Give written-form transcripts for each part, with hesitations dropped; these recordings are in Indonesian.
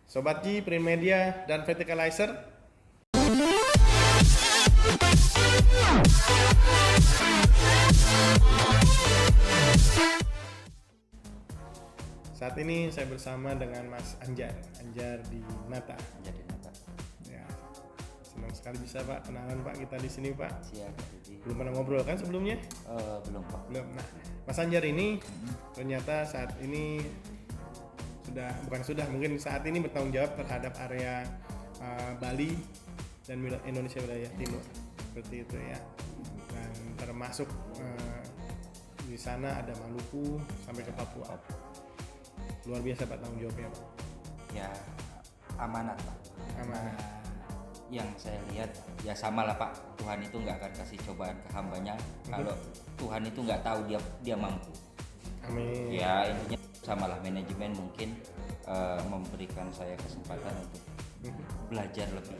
Sobat Ji, Print Media, dan Verticalizer. Saat ini saya bersama dengan Mas Anjar di Nata. Ya, senang sekali bisa Pak kenalan Pak kita di sini Pak. Siap, jadi Belum pernah ngobrol kan sebelumnya? belum Pak. Belum. Nah, Mas Anjar ini ternyata saat ini mungkin saat ini bertanggung jawab terhadap area Bali dan Indonesia wilayah timur, seperti itu ya. Dan termasuk di sana ada Maluku sampai ke Papua. Luar biasa Pak tanggung jawabnya Pak. Ya amanat Pak. Amanat. Nah, yang saya lihat ya sama lah Pak. Tuhan itu nggak akan kasih cobaan ke hambanya kalau Tuhan itu nggak tahu dia mampu. Amin. Ya intinya samalah manajemen mungkin memberikan saya kesempatan untuk belajar lebih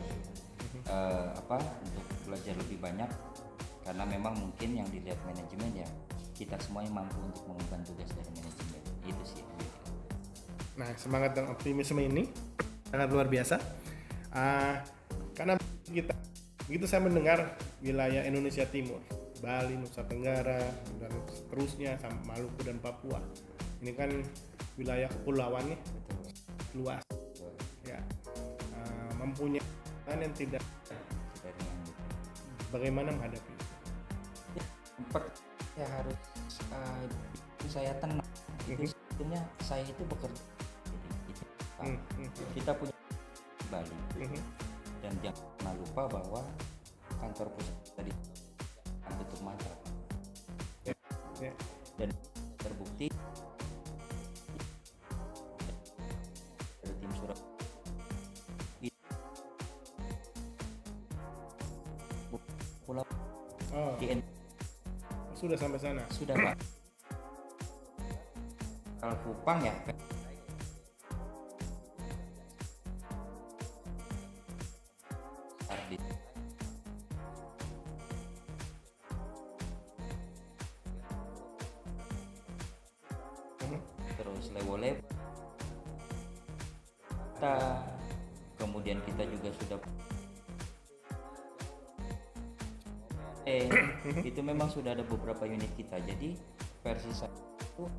untuk belajar lebih banyak, karena memang mungkin yang dilihat manajemen ya kita semuanya mampu untuk mengemban tugas dari manajemen itu sih. Nah, semangat dan optimisme ini sangat luar biasa. Karena kita begitu saya mendengar wilayah Indonesia Timur, Bali, Nusa Tenggara, dan seterusnya sampai Maluku dan Papua. Ini kan wilayah kepulauannya luas, ya, mempunyai yang tidak. Bagaimana menghadapi itu? Ya harus saya tenang. Itu sebetulnya saya itu bekerja. Kita punya Bali dan jangan pernah lupa bahwa kantor pusat tadi tutup mata dan terbukti dari tim surat pulau di Sudah sampai sana. sudah Pak. Kalau Kupang ya Ardi. Terus Lewole kemudian kita juga sudah itu memang sudah ada beberapa unit kita, jadi versi saya itu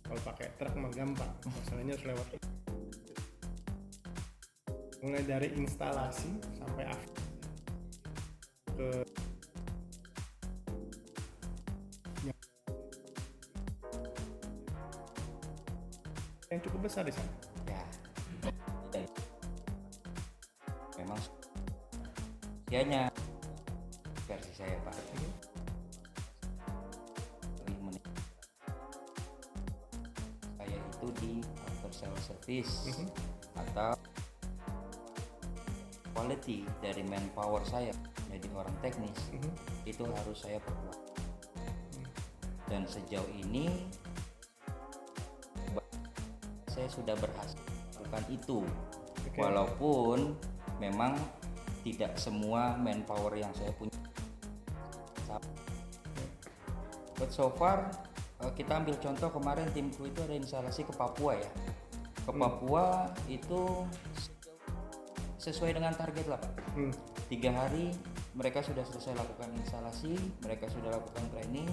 Kalau pakai truk mah gampang, masalahnya harus lewat mulai dari instalasi sampai ke yang cukup besar di sana. ya memang dianya versi saya Pak lebih menik saya itu di after sales service atau quality dari manpower saya jadi orang teknis itu harus saya perkuat, dan sejauh ini saya sudah berhasil melakukan itu. Walaupun memang tidak semua manpower yang saya punya, but so far kita ambil contoh kemarin timku itu ada instalasi ke Papua ya, ke Papua itu sesuai dengan target lah Pak. 3 hari mereka sudah selesai lakukan instalasi, mereka sudah lakukan training,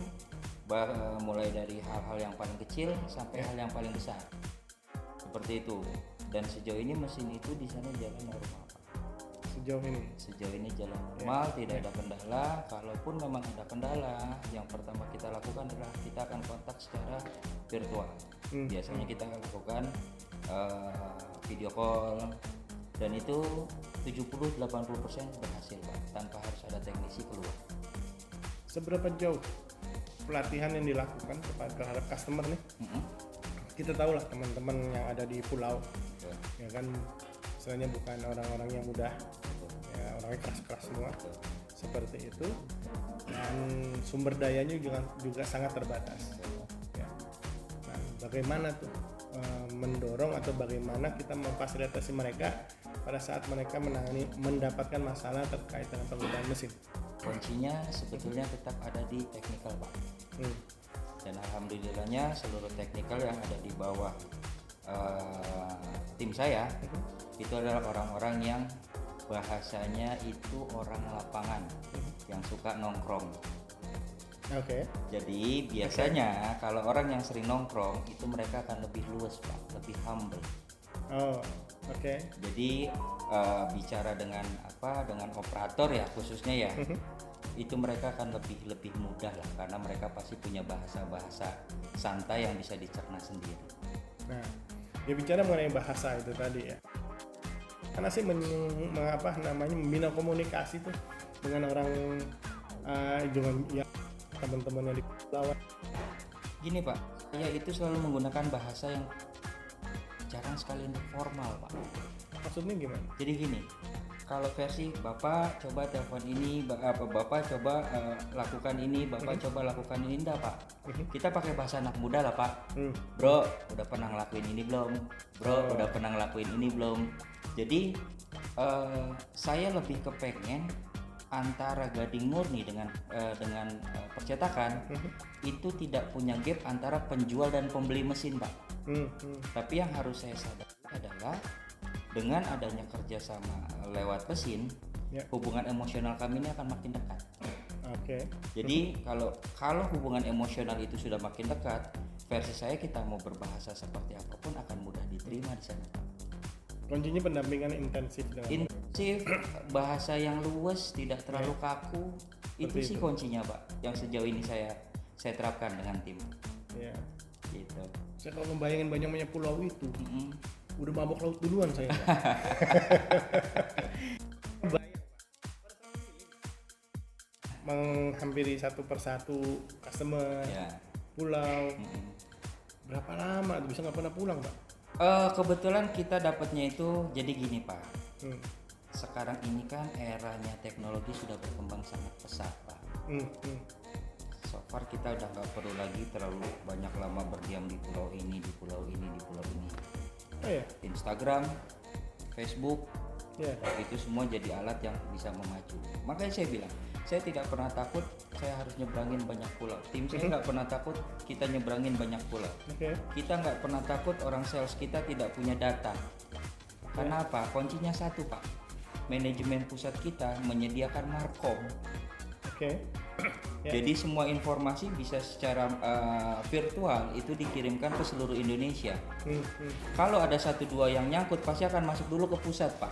mulai dari hal-hal yang paling kecil sampai hal yang paling besar seperti itu. Dan sejauh ini mesin itu di sana jalan normal Pak. Sejauh ini jalan normal, tidak ada kendala. Kalaupun memang ada kendala, yang pertama kita lakukan adalah kita akan kontak secara virtual. Biasanya kita lakukan video call dan itu 70-80% berhasil Pak, tanpa harus ada teknisi keluar. Seberapa jauh pelatihan yang dilakukan terhadap customer nih? Kita tahu lah teman-teman yang ada di pulau, ya kan, misalnya bukan orang-orang yang mudah, ya orangnya keras-keras semua, seperti itu, dan sumber dayanya juga sangat terbatas. Ya. Nah, bagaimana tuh mendorong atau bagaimana kita memfasilitasi mereka pada saat mereka mendapatkan masalah terkait dengan penggunaan mesin? Kuncinya sebetulnya tetap ada di teknikal Pak. Dan alhamdulillahnya seluruh teknikal yang ada di bawah tim saya itu adalah orang-orang yang bahasanya itu orang lapangan yang suka nongkrong. Oke. Jadi biasanya kalau orang yang sering nongkrong itu mereka akan lebih luas Pak, lebih humble. Oh, oke. Jadi bicara dengan operator ya khususnya ya, itu mereka akan lebih mudah lah, karena mereka pasti punya bahasa santai yang bisa dicerna sendiri. Nah, dia bicara mengenai bahasa itu tadi ya. Karena sih membina komunikasi tuh dengan orang dengan ya teman-teman yang di lawan. Gini Pak, saya itu selalu menggunakan bahasa yang jarang sekali formal Pak. Maksudnya gimana? Jadi gini, kalau versi Bapak coba telepon ini, Bapak coba lakukan ini, Bapak coba lakukan ini, enggak Pak. Kita pakai bahasa anak muda lah Pak. Bro, udah pernah ngelakuin ini belum? Bro, udah pernah ngelakuin ini belum? Jadi saya lebih kepengen antara Gading Murni dengan percetakan itu tidak punya gap antara penjual dan pembeli mesin Pak. Tapi yang harus saya sadari adalah dengan adanya kerjasama lewat mesin, hubungan emosional kami ini akan makin dekat. Oke. Jadi kalau hubungan emosional itu sudah makin dekat, versi saya kita mau berbahasa seperti apapun akan mudah diterima di sana. Kuncinya pendampingan intensif dengan bahasa yang luwes, tidak terlalu kaku. Itu sih kuncinya Pak, yang sejauh ini saya terapkan dengan tim. Ya. Gitu. Saya kalau membayangin banyak pulau itu, udah mabok laut duluan saya. Menghampiri satu persatu customer, pulau. Berapa lama? Bisa nggak pernah pulang Pak? Kebetulan kita dapatnya itu jadi gini Pak. Sekarang ini kan eranya teknologi sudah berkembang sangat pesat Pak. So far kita udah nggak perlu lagi terlalu banyak lama berdiam di pulau ini, di pulau ini, di pulau ini. Oh, ya? Instagram, Facebook, itu semua jadi alat yang bisa memacu. Makanya saya bilang, saya tidak pernah takut saya harus nyebrangin banyak pulau. Tim saya nggak pernah takut kita nyebrangin banyak pulau. Kita nggak pernah takut orang sales kita tidak punya data. Karena apa? Kuncinya satu Pak, manajemen pusat kita menyediakan markom. Jadi semua informasi bisa secara virtual itu dikirimkan ke seluruh Indonesia. Kalau ada 1-2 yang nyangkut pasti akan masuk dulu ke pusat Pak,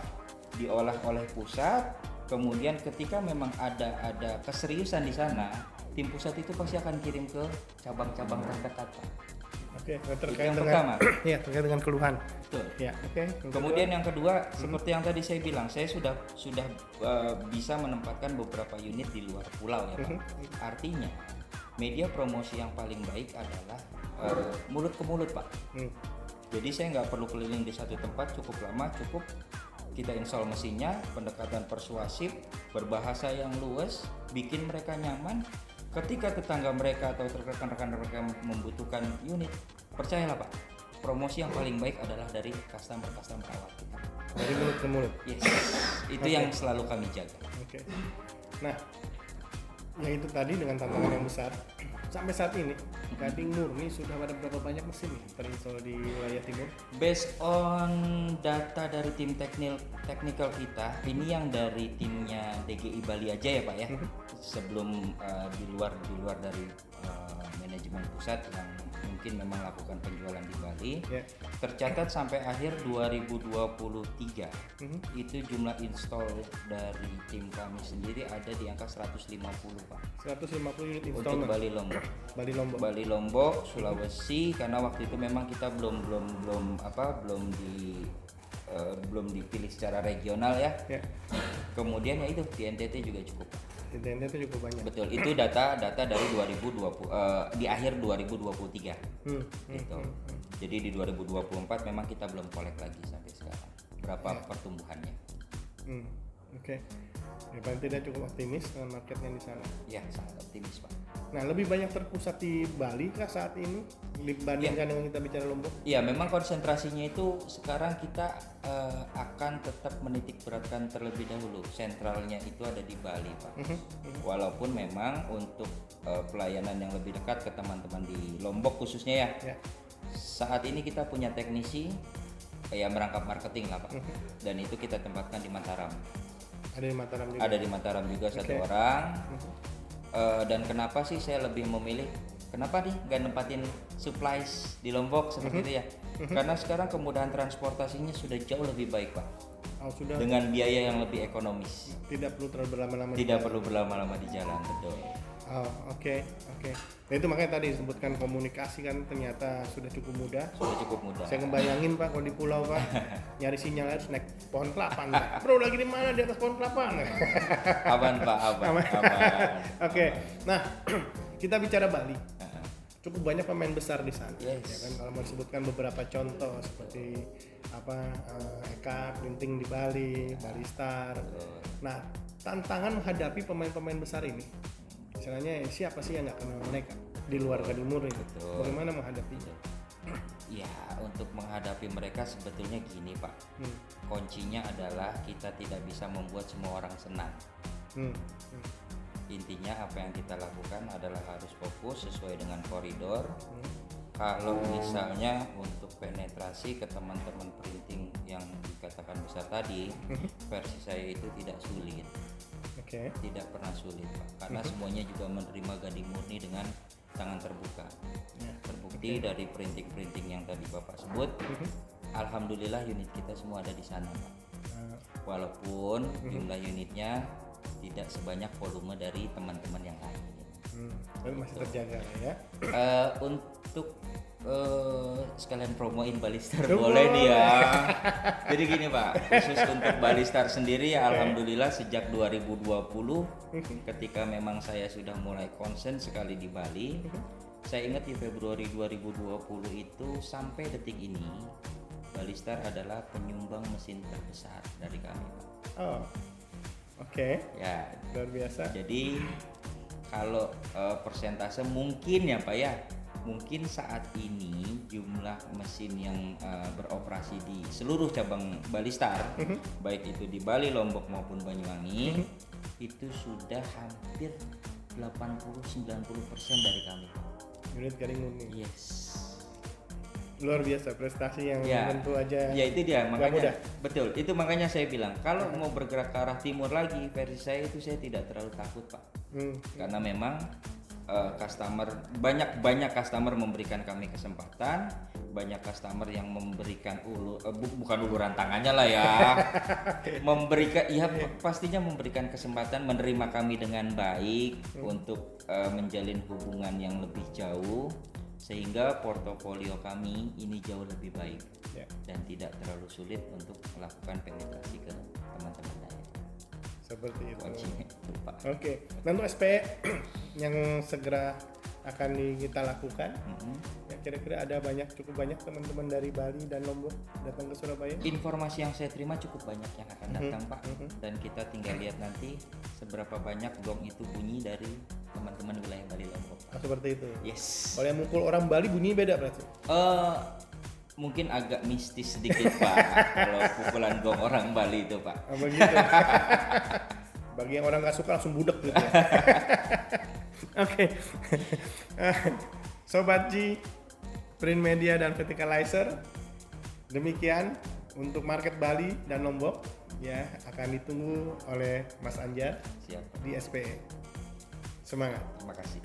diolah oleh pusat. Kemudian ketika memang ada keseriusan di sana, tim pusat itu pasti akan kirim ke cabang-cabang terdekat Pak. Terkait dengan keluhan. Betul. Ya, Kemudian yang kedua, seperti yang tadi saya bilang, saya sudah bisa menempatkan beberapa unit di luar pulau ya Pak. Artinya media promosi yang paling baik adalah mulut ke mulut Pak. Jadi saya nggak perlu keliling di satu tempat cukup lama, cukup kita install mesinnya, pendekatan persuasif, berbahasa yang luas, bikin mereka nyaman. Ketika tetangga mereka atau rekan-rekan mereka membutuhkan unit, percayalah Pak, promosi yang paling baik adalah dari customer awal kita. Dari mulut ke mulut. Yes, itu yang selalu kami jaga. Nah, ya itu tadi dengan tantangan yang besar. Sampai saat ini, Gading Murni sudah ada berapa banyak mesin terinstall di wilayah timur? Based on data dari tim teknikal kita, ini yang dari timnya DGI Bali aja ya Pak ya. Sebelum di luar dari manajemen pusat yang mungkin memang lakukan penjualan di Bali, tercatat sampai akhir 2023 itu jumlah install dari tim kami sendiri ada di angka 150 Pak. 150 unit install untuk Bali Lombok, Sulawesi, karena waktu itu memang kita belum belum dipilih secara regional ya. Ya. Kemudian ya itu di NTT juga cukup. Di NTT cukup banyak. Betul, itu data dari 2020 di akhir 2023. Gitu. Jadi di 2024 memang kita belum kolek lagi sampai sekarang berapa pertumbuhannya. Oke. Ya, paling tidak cukup optimis dengan marketnya di sana. Ya, sangat optimis Pak. Nah, lebih banyak terpusat di Bali kah saat ini dibandingkan dengan kita bicara Lombok? Iya, memang konsentrasinya itu sekarang kita akan tetap menitik beratkan terlebih dahulu. Sentralnya itu ada di Bali Pak. Walaupun memang untuk pelayanan yang lebih dekat ke teman-teman di Lombok khususnya ya. Saat ini kita punya teknisi yang merangkap marketing lah Pak. Dan itu kita tempatkan di Mataram. Ada di Mataram juga. Ada di Mataram juga satu orang. Dan kenapa sih saya lebih memilih? Kenapa nih nggak nempatin supplies di Lombok seperti itu ya? Karena sekarang kemudahan transportasinya sudah jauh lebih baik Pak. Sudah. Dengan biaya yang lebih ekonomis. Tidak perlu terlalu berlama-lama. Tidak perlu berlama-lama di jalan, betul. Oke. Nah, itu makanya tadi disebutkan komunikasi kan ternyata sudah cukup mudah. Sudah cukup mudah. Saya ngebayangin Pak kalau di pulau Pak nyari sinyal harus naik pohon kelapa. Bro lagi di mana di atas pohon kelapa? Aman Pak, aman. Oke. Nah, kita bicara Bali. Cukup banyak pemain besar di sana. Yes. Ya kan, kalau mau disebutkan beberapa contoh seperti Eka Printing di Bali, Balistar. Nah, tantangan menghadapi pemain-pemain besar ini. Misalnya siapa sih yang nggak kenal mereka di luar Kadimur itu? Bagaimana menghadapinya? Ya, untuk menghadapi mereka sebetulnya gini Pak. Kuncinya adalah kita tidak bisa membuat semua orang senang. Intinya apa yang kita lakukan adalah harus fokus sesuai dengan koridor. Kalau misalnya untuk penetrasi ke teman-teman printing yang dikatakan besar tadi, versi saya itu tidak sulit. Tidak pernah sulit Pak, karena semuanya juga menerima Gading Murni dengan tangan terbuka. Terbukti dari printing-printing yang tadi Bapak sebut, alhamdulillah unit kita semua ada di sana Pak. Walaupun jumlah unitnya tidak sebanyak volume dari teman-teman yang lain. Tapi masih terjaga ya. Untuk sekalian promoin Balistar boleh nih ya. Jadi gini Pak, khusus untuk Balistar sendiri ya alhamdulillah sejak 2020 ketika memang saya sudah mulai konsen sekali di Bali. Saya ingat di Februari 2020 itu sampai detik ini Balistar adalah penyumbang mesin terbesar dari kami Pak. Ya, luar biasa. Jadi kalau persentase mungkin ya Pak ya, mungkin saat ini jumlah mesin yang beroperasi di seluruh cabang Balistar, baik itu di Bali, Lombok maupun Banyuwangi, itu sudah hampir 80-90% dari kami. Unit Gading Murni. Yes. Luar biasa, prestasi yang tentu aja. Ya itu dia, makanya mudah. betul. Itu makanya saya bilang kalau mau bergerak ke arah timur lagi, versi saya itu saya tidak terlalu takut Pak. Karena memang banyak customer memberikan kami kesempatan, banyak customer yang memberikan bukan uluran tangannya lah ya, memberikan pastinya memberikan kesempatan menerima kami dengan baik untuk menjalin hubungan yang lebih jauh sehingga portofolio kami ini jauh lebih baik dan tidak terlalu sulit untuk melakukan penetrasi ke teman-teman lain. Seperti itu. Oke. Dan untuk SPE yang segera akan kita lakukan, ya kira-kira ada cukup banyak teman-teman dari Bali dan Lombok datang ke Surabaya. Informasi yang saya terima cukup banyak yang akan datang Pak, dan kita tinggal lihat nanti seberapa banyak gong itu bunyi dari teman-teman wilayah Bali Lombok. Seperti itu. Yes. Kalau yang mukul orang Bali bunyi beda berarti? Mungkin agak mistis sedikit Pak kalau pukulan gong orang Bali itu Pak. Begitu. Bagi yang orang nggak suka langsung budek gitu ya. Oke. Sobat G, Print Media dan Verticalizer, demikian untuk market Bali dan Lombok ya, akan ditunggu oleh Mas Anjar. Siap. Di SPE. Semangat. Terima kasih.